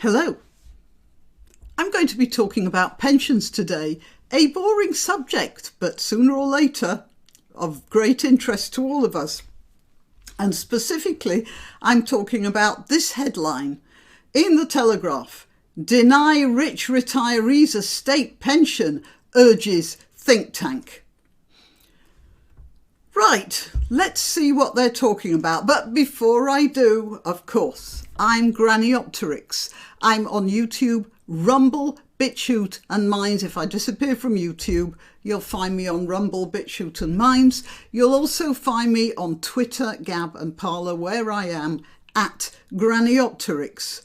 Hello. I'm going to be talking about pensions today, a boring subject, but sooner or later of great interest to all of us. And specifically, I'm talking about this headline in the Telegraph: "Deny rich retirees a state pension, urges think tank." Right, let's see what they're talking about. But before I do, of course, I'm Granniopteryx. I'm on YouTube, Rumble, BitChute and Minds. If I disappear from YouTube, you'll find me on Rumble, BitChute and Minds. You'll also find me on Twitter, Gab and Parler, where I am at Granniopteryx.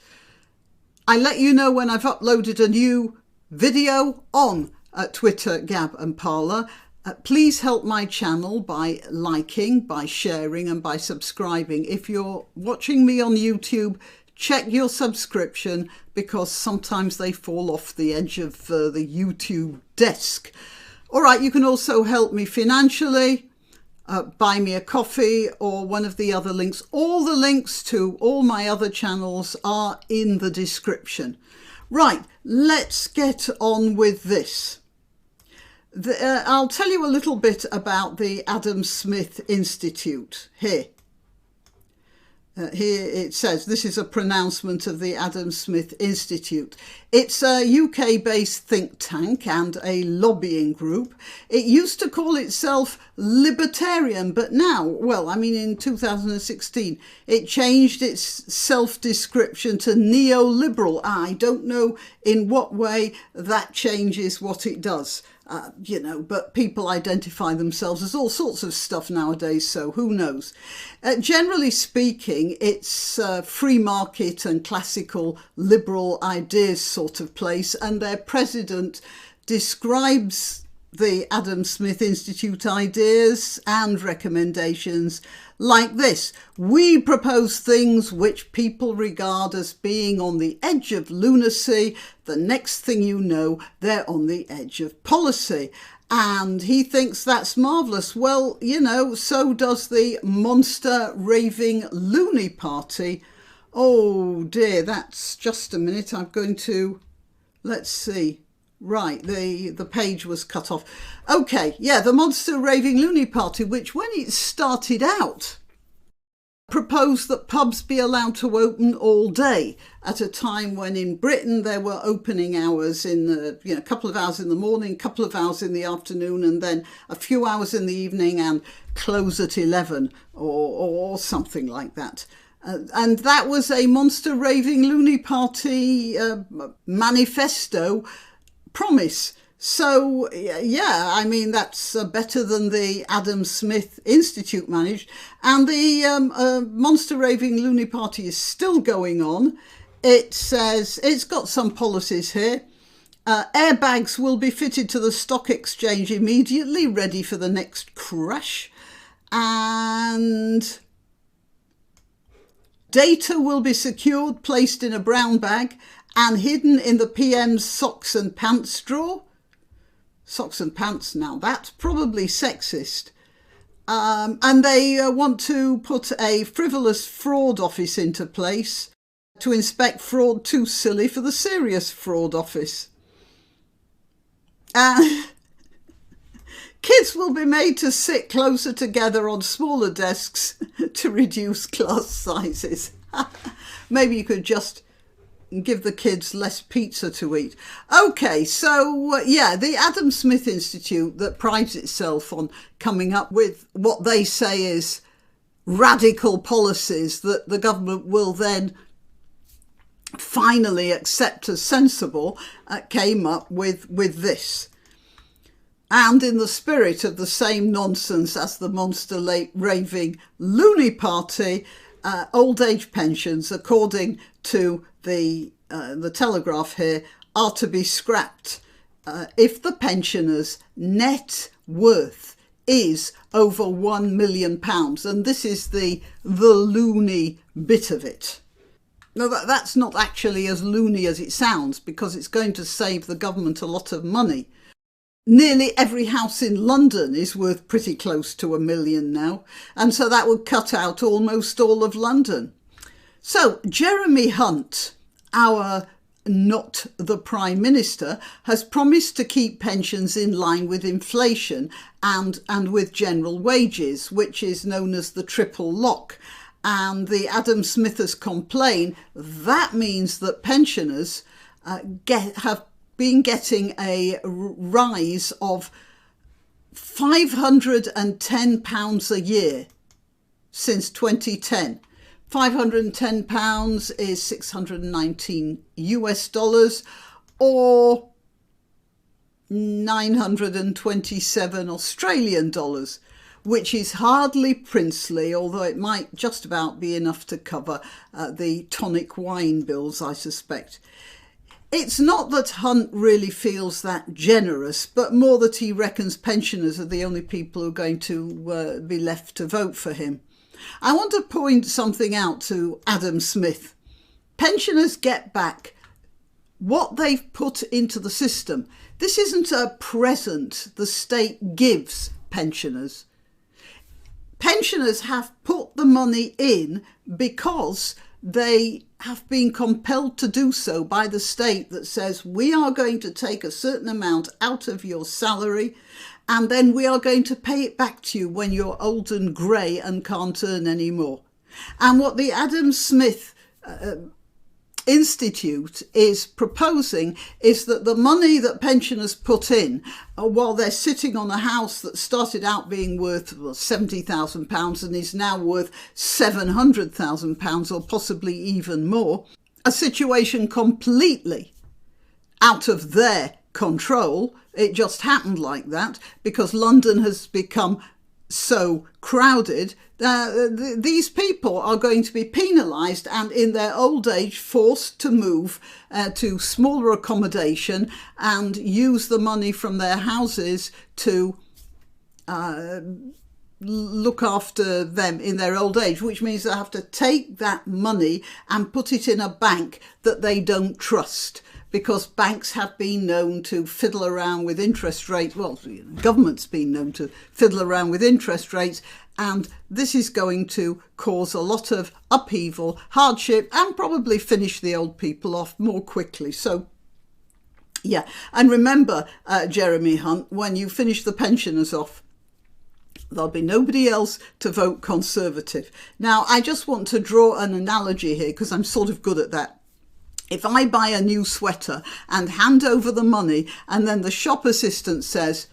I let you know when I've uploaded a new video on Twitter, Gab and Parler. Please help my channel by liking, by sharing and by subscribing. If you're watching me on YouTube, check your subscription because sometimes they fall off the edge of the YouTube desk. All right, you can also help me financially, buy me a coffee or one of the other links. All the links to all my other channels are in the description. Right, let's get on with this. I'll tell you a little bit about the Adam Smith Institute here. Here it says, this is a pronouncement of the Adam Smith Institute. It's a UK-based think tank and a lobbying group. It used to call itself libertarian, but now, well, I mean in 2016, it changed its self-description to neoliberal. I don't know in what way that changes what it does. But people identify themselves as all sorts of stuff nowadays, so who knows? Generally speaking, it's free market and classical liberal ideas sort of place, and their president describes the Adam Smith Institute ideas and recommendations like this: "We propose things which people regard as being on the edge of lunacy. The next thing you know, they're on the edge of policy." And he thinks that's marvellous. Well, so does the monster raving loony party. Oh dear, that's just a minute. I'm going to, let's see. Right, the page was cut off. Okay, yeah, the monster raving loony party, which when it started out proposed that pubs be allowed to open all day at a time when in Britain there were opening hours in a couple of hours in the morning, a couple of hours in the afternoon, and then a few hours in the evening and close at 11 or something like that. And that was a monster raving loony party manifesto promise. So yeah, I mean, that's better than the Adam Smith Institute managed. And the monster raving loony party is still going on. It says it's got some policies here. Airbags will be fitted to the stock exchange immediately, ready for the next crash. And data will be secured, placed in a brown bag and hidden in the PM's socks and pants drawer. Socks and pants, now that's probably sexist. And they want to put a frivolous fraud office into place to inspect fraud too silly for the serious fraud office. Kids will be made to sit closer together on smaller desks to reduce class sizes. Maybe you could just give the kids less pizza to eat. Okay, so yeah, the Adam Smith Institute, that prides itself on coming up with what they say is radical policies that the government will then finally accept as sensible, came up with this. And in the spirit of the same nonsense as the monster raving loony party, old age pensions, according to the Telegraph here, are to be scrapped if the pensioner's net worth is over £1 million. And this is the loony bit of it. Now, that's not actually as loony as it sounds, because it's going to save the government a lot of money. Nearly every house in London is worth pretty close to £1 million now, and so that would cut out almost all of London. So Jeremy Hunt not the Prime Minister, has promised to keep pensions in line with inflation and with general wages, which is known as the triple lock. And the Adam Smithers complain that means that pensioners have been getting a rise of £510 a year since 2010. £510 is 619 US dollars, or 927 Australian dollars, which is hardly princely, although it might just about be enough to cover the tonic wine bills, I suspect. It's not that Hunt really feels that generous, but more that he reckons pensioners are the only people who are going to be left to vote for him. I want to point something out to Adam Smith. Pensioners get back what they've put into the system. This isn't a present the state gives pensioners. Pensioners have put the money in because they have been compelled to do so by the state that says, we are going to take a certain amount out of your salary and then we are going to pay it back to you when you're old and grey and can't earn any more. And what the Adam Smith Institute is proposing is that the money that pensioners put in while they're sitting on a house that started out being worth £70,000 and is now worth £700,000 or possibly even more, a situation completely out of their control. It just happened like that because London has become so crowded. These people are going to be penalised and in their old age forced to move to smaller accommodation and use the money from their houses to look after them in their old age, which means they have to take that money and put it in a bank that they don't trust, because banks have been known to fiddle around with interest rates. Well, government's been known to fiddle around with interest rates, and this is going to cause a lot of upheaval, hardship, and probably finish the old people off more quickly. So, yeah, and remember, Jeremy Hunt, when you finish the pensioners off, there'll be nobody else to vote Conservative. Now, I just want to draw an analogy here because I'm sort of good at that. If I buy a new sweater and hand over the money and then the shop assistant says,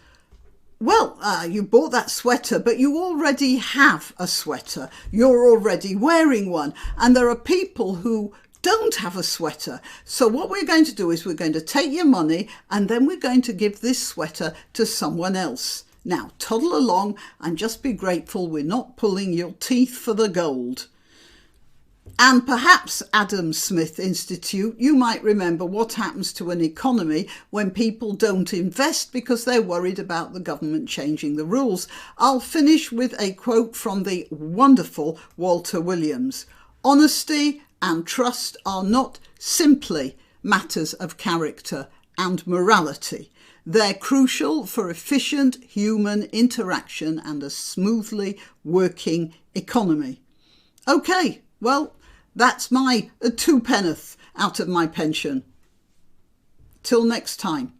well, you bought that sweater, but you already have a sweater. You're already wearing one. And there are people who don't have a sweater. So what we're going to do is we're going to take your money and then we're going to give this sweater to someone else. Now, toddle along and just be grateful we're not pulling your teeth for the gold. And perhaps, Adam Smith Institute, you might remember what happens to an economy when people don't invest because they're worried about the government changing the rules. I'll finish with a quote from the wonderful Walter Williams. Honesty and trust are not simply matters of character and morality. They're crucial for efficient human interaction and a smoothly working economy. Okay, well, that's my 2p out of my pension. Till next time.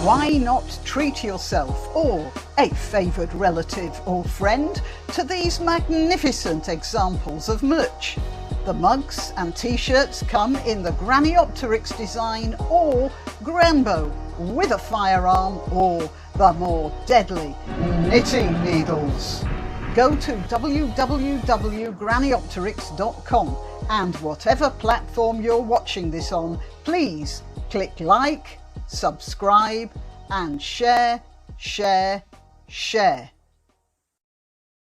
Why not treat yourself or a favoured relative or friend to these magnificent examples of merch? The mugs and t-shirts come in the granniopteryx design or Granbo with a firearm or the more deadly knitting needles. Go to www.granniopteryx.com and whatever platform you're watching this on, please click like, subscribe and share.